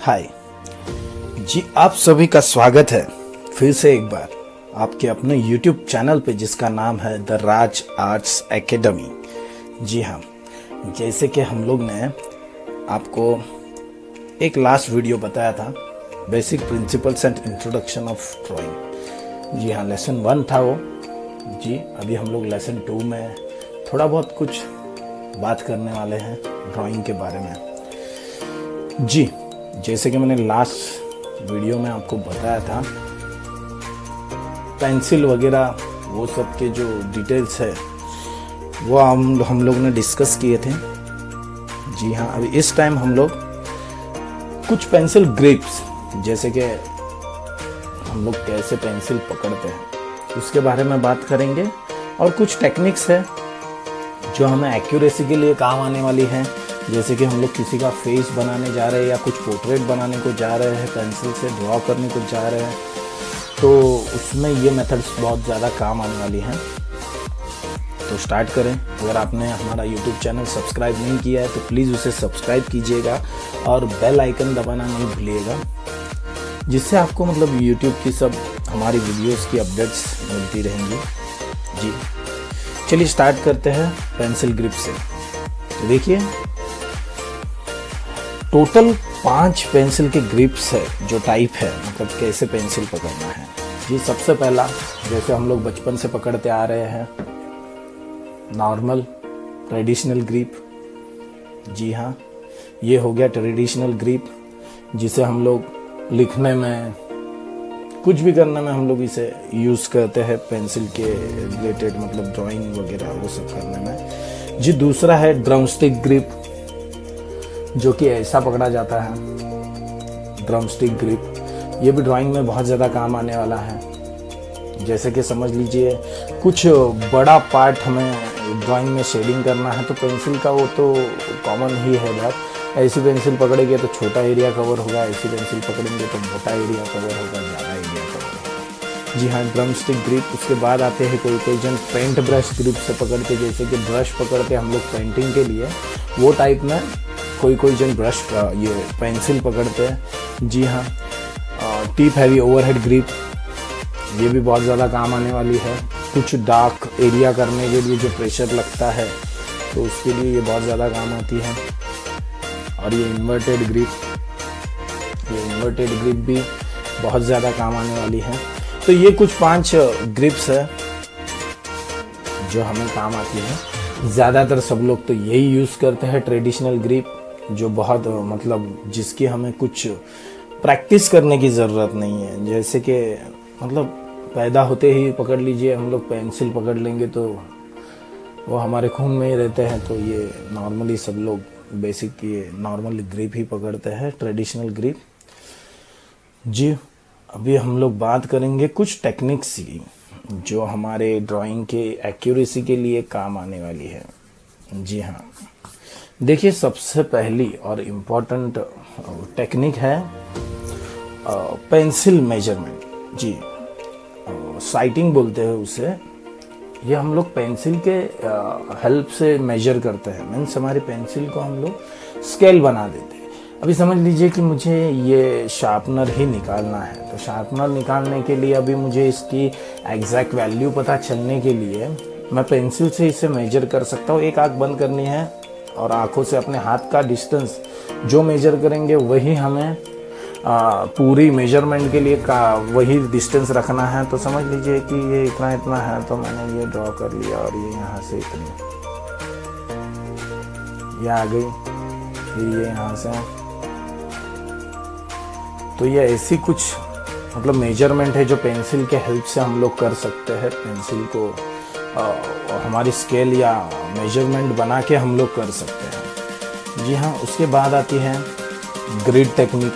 हाय जी, आप सभी का स्वागत है फिर से एक बार आपके अपने YouTube चैनल पे जिसका नाम है द राज आर्ट्स एकेडमी। जी हाँ, जैसे कि हम लोग ने आपको एक लास्ट वीडियो बताया था, basic principles and introduction of drawing. जी हाँ, लेसन 1 था वो। जी अभी हम लोग लेसन 2 में थोड़ा बहुत कुछ बात करने वाले हैं ड्राइंग के बारे में। जी जैसे कि मैंने लास्ट वीडियो में आपको बताया था, पेंसिल वगैरह वो सब के जो डिटेल्स है वो हम लोग ने डिस्कस किए थे। जी हाँ, अभी इस टाइम हम लोग कुछ पेंसिल ग्रिप्स, जैसे कि हम लोग कैसे पेंसिल पकड़ते हैं उसके बारे में बात करेंगे, और कुछ टेक्निक्स है जो हमें एक्यूरेसी के लिए काम आने वाली हैं। जैसे कि हम लोग किसी का फेस बनाने जा रहे हैं या कुछ पोर्ट्रेट बनाने को जा रहे हैं, पेंसिल से ड्रॉ करने को जा रहे हैं, तो उसमें ये मेथड्स बहुत ज़्यादा काम आने वाली हैं। तो स्टार्ट करें। अगर आपने हमारा यूट्यूब चैनल सब्सक्राइब नहीं किया है तो प्लीज़ उसे सब्सक्राइब कीजिएगा और बेल आइकन दबाना नहीं भूलिएगा, जिससे आपको मतलब यूट्यूब की सब हमारी वीडियोस की अपडेट्स मिलती रहेंगी। जी चलिए स्टार्ट करते हैं पेंसिल ग्रिप से। तो देखिए, टोटल 5 पेंसिल के ग्रिप्स है जो टाइप है, मतलब कैसे पेंसिल पकड़ना है। जी सबसे पहला, जैसे हम लोग बचपन से पकड़ते आ रहे हैं, नॉर्मल ट्रेडिशनल ग्रिप। जी हाँ, ये हो गया ट्रेडिशनल ग्रिप, जिसे हम लोग लिखने में, कुछ भी करने में हम लोग इसे यूज़ करते हैं, पेंसिल के रिलेटेड, मतलब ड्राइंग वगैरह वो सब करने में। जी दूसरा है ड्रम स्टिक ग्रिप, जो कि ऐसा पकड़ा जाता है, ड्रम स्टिक ग्रिप। ये भी ड्राइंग में बहुत ज़्यादा काम आने वाला है। जैसे कि समझ लीजिए कुछ बड़ा पार्ट हमें ड्राइंग में शेडिंग करना है, तो पेंसिल का वो तो कॉमन ही है बात। ऐसी पेंसिल पकड़ेंगे तो छोटा एरिया कवर होगा, ऐसी पेंसिल पकड़ेंगे तो मोटा एरिया कवर होगा, ज़्यादा एरिया कवर होगा। जी हाँ, ड्रम स्टिक ग्रिप। उसके बाद आते हैं कोई जन पेंट ब्रश ग्रिप से पकड़ते, जैसे कि ब्रश पकड़ते हम लोग पेंटिंग के लिए, वो टाइप में कोई जन ब्रश ये पेंसिल पकड़ते हैं। जी हाँ, टिप हैवी ओवरहेड ग्रिप, ये भी बहुत ज़्यादा काम आने वाली है। कुछ डार्क एरिया करने के लिए जो प्रेशर लगता है, तो उसके लिए ये बहुत ज़्यादा काम आती है। और ये इन्वर्टेड ग्रिप भी बहुत ज़्यादा काम आने वाली है। तो ये कुछ 5 ग्रिप्स है जो हमें काम आती है। ज़्यादातर सब लोग तो यही यूज़ करते हैं, ट्रेडिशनल ग्रिप, जो बहुत मतलब जिसकी हमें कुछ प्रैक्टिस करने की ज़रूरत नहीं है। जैसे कि मतलब पैदा होते ही पकड़ लीजिए हम लोग पेंसिल पकड़ लेंगे तो वो हमारे खून में ही रहते हैं। तो ये नॉर्मली सब लोग बेसिक ये नॉर्मल ग्रिप ही पकड़ते हैं, ट्रेडिशनल ग्रिप। जी अभी हम लोग बात करेंगे कुछ टेक्निक्स की जो हमारे ड्राइंग के एक्यूरेसी के लिए काम आने वाली है। जी हाँ, देखिए सबसे पहली और इम्पोर्टेंट टेक्निक है पेंसिल मेजरमेंट। जी साइटिंग बोलते हैं उसे। ये हम लोग पेंसिल के हेल्प से मेजर करते हैं, मीन्स हमारी पेंसिल को हम लोग स्केल बना देते हैं। अभी समझ लीजिए कि मुझे ये शार्पनर ही निकालना है, तो शार्पनर निकालने के लिए अभी मुझे इसकी एग्जैक्ट वैल्यू पता चलने के लिए मैं पेंसिल से इसे मेजर कर सकता हूँ। एक आंख बंद करनी है और आंखों से अपने हाथ का डिस्टेंस जो मेजर करेंगे वही हमें पूरी मेजरमेंट के लिए वही डिस्टेंस रखना है। तो समझ लीजिए कि ये इतना है, तो मैंने ये ड्रॉ कर लिया और ये यहाँ से इतनी ये आ गई, फिर ये यहाँ से। तो ये ऐसी कुछ मतलब मेजरमेंट है जो पेंसिल के हेल्प से हम लोग कर सकते हैं। पेंसिल को हमारी स्केल या मेजरमेंट बना के हम लोग कर सकते हैं। जी हाँ, उसके बाद आती है ग्रिड टेक्निक।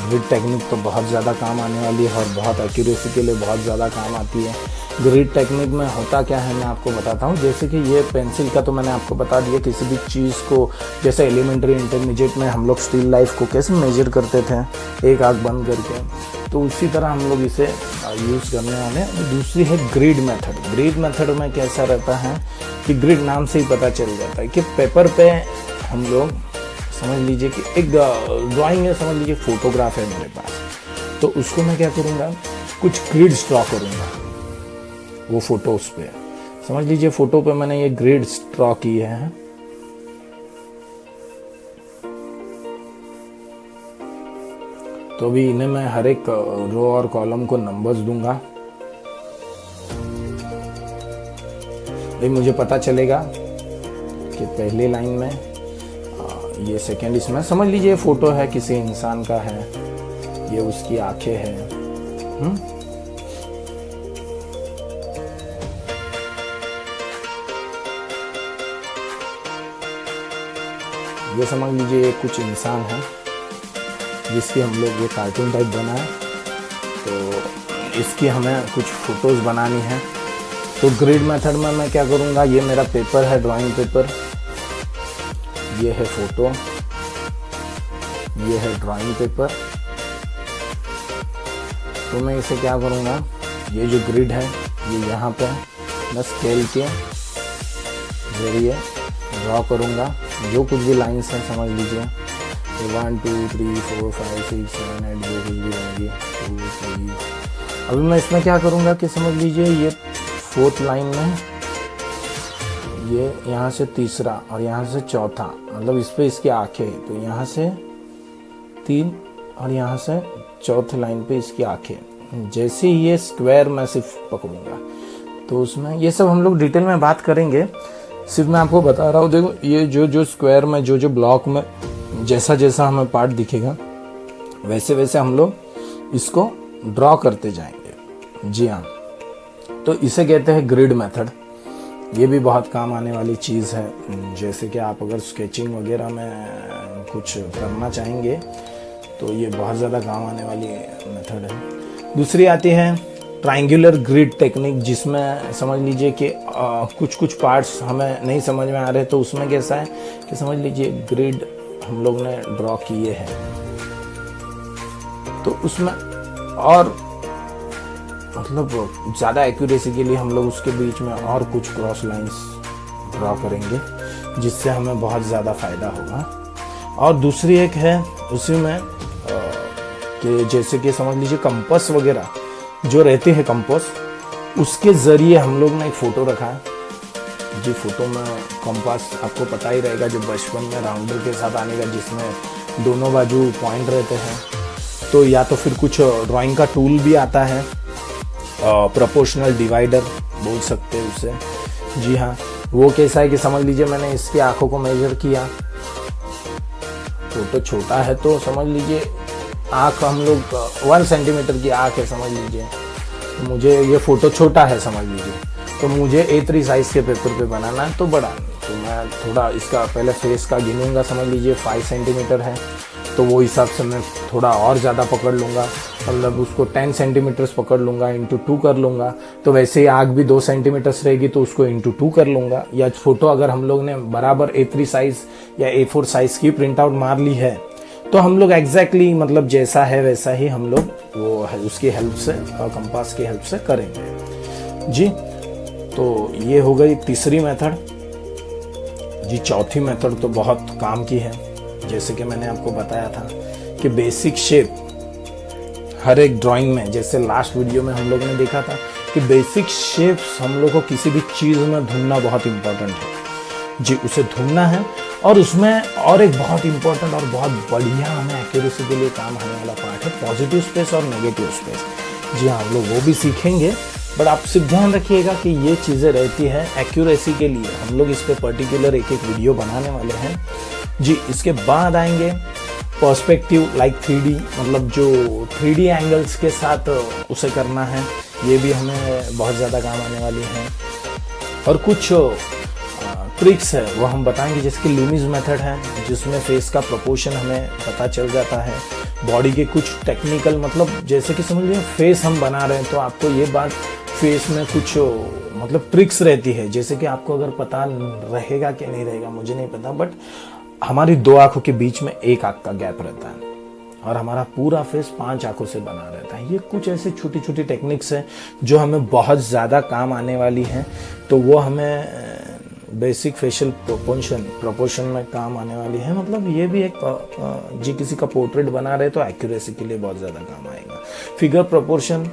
ग्रिड टेक्निक तो बहुत ज़्यादा काम आने वाली है और बहुत एक्यूरेसी के लिए बहुत ज़्यादा काम आती है। ग्रिड टेक्निक में होता क्या है मैं आपको बताता हूँ। जैसे कि ये पेंसिल का तो मैंने आपको बता दिया, किसी भी चीज़ को जैसे एलिमेंट्री इंटरमीडिएट में हम लोग स्टिल लाइफ को कैसे मेजर करते थे एक आंख बंद करके, तो उसी तरह हम लोग इसे यूज़ करने वाले हैं। दूसरी है ग्रिड मेथड। ग्रिड मेथड में कैसा रहता है कि ग्रिड नाम से ही पता चल जाता है कि पेपर पे हम लोग समझ लीजिए कि एक ड्राइंग है, समझ लीजिए फोटोग्राफ है मेरे पास, तो उसको मैं क्या करूँगा, कुछ ग्रिड्स ड्रॉ करूँगा वो फोटोज पे। समझ लीजिए फोटो पे मैंने ये ग्रिड्स ड्रॉ किए हैं, तो अभी इन्हें मैं हर एक रो और कॉलम को नंबर्स दूंगा। अभी मुझे पता चलेगा कि पहली लाइन में ये सेकेंड, इसमें समझ लीजिए फोटो है किसी इंसान का है, ये उसकी आंखें हैं। ये समझ लीजिए कुछ इंसान है जिसकी हम लोग ये कार्टून टाइप बना है, तो इसकी हमें कुछ फोटोज बनानी है। तो ग्रिड मेथड में मैं क्या करूँगा, ये मेरा पेपर है, ड्राइंग पेपर, ये है फोटो, ये है ड्राइंग पेपर। तो मैं इसे क्या करूँगा, ये जो ग्रिड है ये यहाँ पे मैं स्केल के जरिए ड्रॉ करूँगा। जो कुछ भी लाइन्स हैं समझ लीजिए 1 2 3 4 5 6 7 8 जो कुछ भी रहेंगी 2 3। अभी मैं इसमें क्या करूँगा कि समझ लीजिए ये फोर्थ लाइन में ये यहाँ से तीसरा और यहाँ से चौथा, मतलब इस पे इसकी आंखें, तो यहाँ से 3 और यहाँ से चौथे लाइन पे इसकी आंखें। जैसे ही ये स्क्वायर मैं सिर्फ पकड़ूंगा तो उसमें ये सब हम लोग डिटेल में बात करेंगे। सिर्फ मैं आपको बता रहा हूँ, देखो ये जो स्क्वायर में जो ब्लॉक में जैसा जैसा हमें पार्ट दिखेगा वैसे वैसे हम लोग इसको ड्रॉ करते जाएंगे। जी हाँ, तो इसे कहते हैं ग्रिड मेथड। ये भी बहुत काम आने वाली चीज़ है। जैसे कि आप अगर स्केचिंग वगैरह में कुछ करना चाहेंगे तो ये बहुत ज़्यादा काम आने वाली मेथड है। दूसरी आती है ट्रायंगुलर ग्रिड टेक्निक, जिसमें समझ लीजिए कि कुछ पार्ट्स हमें नहीं समझ में आ रहे, तो उसमें कैसा है कि समझ लीजिए ग्रिड हम लोग ने ड्रॉ किए हैं, तो उसमें और मतलब ज़्यादा एक्यूरेसी के लिए हम लोग उसके बीच में और कुछ क्रॉस लाइंस ड्रॉ करेंगे, जिससे हमें बहुत ज़्यादा फ़ायदा होगा। और दूसरी एक है उसी में कि जैसे कि समझ लीजिए कंपास वगैरह जो रहते हैं, कंपास उसके ज़रिए हम लोग ने एक फ़ोटो रखा है। जी फोटो में कंपास आपको पता ही रहेगा, जो बचपन में राउंडर के साथ आने का, जिसमें दोनों बाजू पॉइंट रहते हैं। तो या तो फिर कुछ ड्राइंग का टूल भी आता है, प्रोपोर्शनल डिवाइडर बोल सकते हैं उसे। जी हाँ, वो कैसा है कि समझ लीजिए मैंने इसकी आंखों को मेजर किया, फोटो छोटा है तो समझ लीजिए आँख हम लोग 1 सेंटीमीटर की आँख है समझ लीजिए, तो मुझे ये फ़ोटो छोटा है समझ लीजिए, तो मुझे A3 साइज़ के पेपर पे बनाना है, तो बड़ा, तो मैं थोड़ा इसका पहले फेस का गिनूंगा, समझ लीजिए 5 सेंटीमीटर है, तो वो हिसाब से मैं थोड़ा और ज़्यादा पकड़ लूँगा, मतलब उसको 10 सेंटीमीटर्स पकड़ लूँगा, इंटू 2 कर लूँगा। तो वैसे ही आँख भी 2 सेंटीमीटर्स रहेगी तो उसको इंटू 2 कर लूँगा। या फ़ोटो अगर हम लोग ने बराबर A3 साइज़ या A4 साइज़ की प्रिंट आउट मार ली है, तो हम लोग एग्जैक्टली मतलब जैसा है वैसा ही हम लोग वो उसकी हेल्प से और कंपास की हेल्प से करेंगे। जी, तो ये हो गई तीसरी मेथड। जी, चौथी मेथड तो बहुत काम की है। जैसे कि मैंने आपको बताया था कि बेसिक शेप हर एक ड्राइंग में, जैसे लास्ट वीडियो में हम लोग ने देखा था कि बेसिक शेप्स हम लोग को किसी भी चीज़ में ढूंढना बहुत इम्पोर्टेंट है। जी, उसे ढूंढना है, और उसमें और एक बहुत इंपॉर्टेंट और बहुत बढ़िया हमें एक्यूरेसी के लिए काम आने वाला पार्ट है पॉजिटिव स्पेस और नेगेटिव स्पेस। जी हाँ, हम लोग वो भी सीखेंगे, बट आप सिर्फ ध्यान रखिएगा कि ये चीज़ें रहती हैं एक्यूरेसी के लिए। हम लोग इस पर पर्टिकुलर एक वीडियो बनाने वाले हैं। जी, इसके बाद आएंगे पर्सपेक्टिव लाइक 3D, मतलब जो 3D एंगल्स के साथ उसे करना है, ये भी हमें बहुत ज़्यादा काम आने वाली है। और कुछ ट्रिक्स है वो हम बताएंगे, जैसे कि लूमिस मेथड है, जिसमें फेस का प्रोपोर्शन हमें पता चल जाता है। बॉडी के कुछ टेक्निकल, मतलब जैसे कि समझ लीजिए फेस हम बना रहे हैं, तो आपको ये बात फेस में कुछ मतलब ट्रिक्स रहती है, जैसे कि आपको अगर पता रहेगा कि नहीं रहेगा मुझे नहीं पता, बट हमारी 2 आंखों के बीच में 1 आंख का गैप रहता है और हमारा पूरा फेस 5 आंखों से बना रहता है। ये कुछ ऐसी छोटी छोटी टेक्निक्स हैं जो हमें बहुत ज़्यादा काम आने वाली हैं, तो वो हमें बेसिक फेशियल प्रोपोर्शन में काम आने वाली है। मतलब ये भी एक जी किसी का पोर्ट्रेट बना रहे तो एक्यूरेसी के लिए बहुत ज़्यादा काम आएगा। फिगर प्रोपोर्शन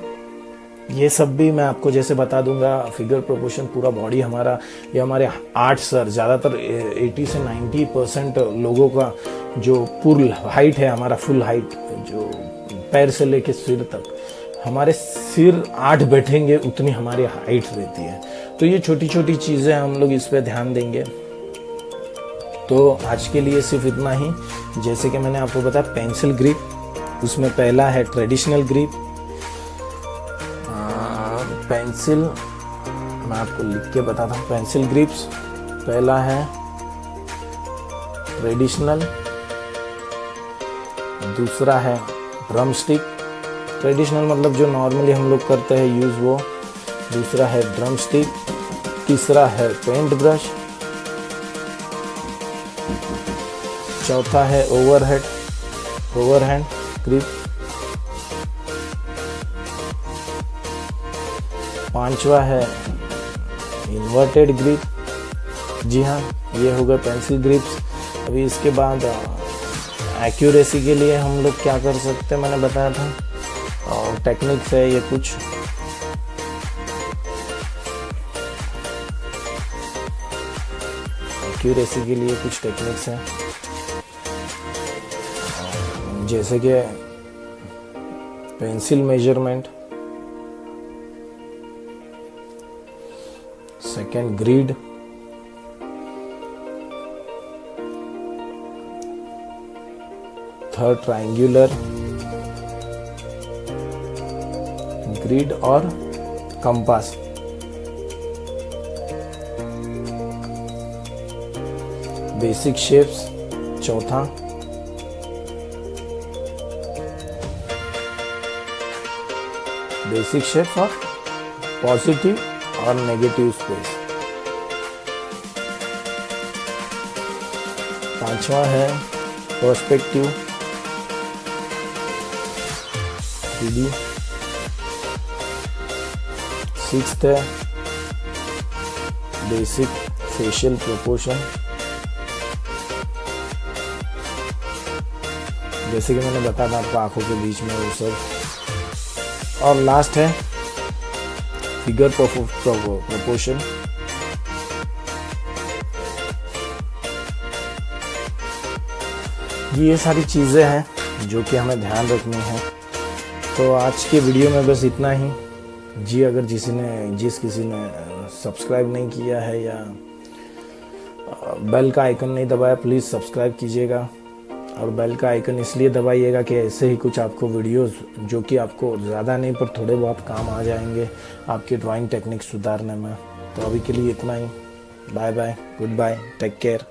ये सब भी मैं आपको जैसे बता दूंगा। फिगर प्रोपोर्शन पूरा बॉडी हमारा, ये हमारे 8 सर, ज़्यादातर 80 से 90% लोगों का जो फुल हाइट है, हमारा फुल हाइट जो पैर से लेके सिर तक, हमारे सिर 8 बैठेंगे उतनी हमारी हाइट रहती है। तो ये छोटी छोटी चीज़ें हम लोग इस पे ध्यान देंगे। तो आज के लिए सिर्फ इतना ही। जैसे कि मैंने आपको बताया पेंसिल ग्रिप, उसमें पहला है ट्रेडिशनल ग्रिप। पेंसिल मैं आपको लिख के बताता हूँ। पेंसिल ग्रिप्स पहला है ट्रेडिशनल, दूसरा है ड्रम स्टिक। ट्रेडिशनल मतलब जो नॉर्मली हम लोग करते हैं यूज़ वो, दूसरा है ड्रम स्टिक, तीसरा है पेंट ब्रश, चौथा है ओवरहैंड ग्रिप, पांचवा है इन्वर्टेड ग्रिप। जी हाँ, ये हो गए पेंसिल ग्रिप्स। अभी इसके बाद एक्यूरेसी के लिए हम लोग क्या कर सकते हैं मैंने बताया था, और टेक्निक्स है ये कुछ। एक्यूरेसी के लिए कुछ टेक्निक्स हैं, जैसे कि pencil measurement, second grid, third triangular grid और कंपास। बेसिक शेप्स चौथा, बेसिक शेप्स और पॉजिटिव और नेगेटिव स्पेस। पांचवा है पर्सपेक्टिव 3D। सिक्स्थ है बेसिक फेशियल प्रोपोर्शन, जैसे कि मैंने बताया था आपको आंखों के बीच में वो सब। और लास्ट है फिगर प्रोपोर्शन। ये सारी चीज़ें हैं जो कि हमें ध्यान रखनी है। तो आज के वीडियो में बस इतना ही। जी अगर किसी ने सब्सक्राइब नहीं किया है या बेल का आइकन नहीं दबाया, प्लीज़ सब्सक्राइब कीजिएगा। और बेल का आइकन इसलिए दबाइएगा कि ऐसे ही कुछ आपको वीडियोस जो कि आपको ज़्यादा नहीं पर थोड़े बहुत काम आ जाएंगे आपकी ड्राइंग टेक्निक सुधारने में। तो अभी के लिए इतना ही। Bye bye, goodbye, take care.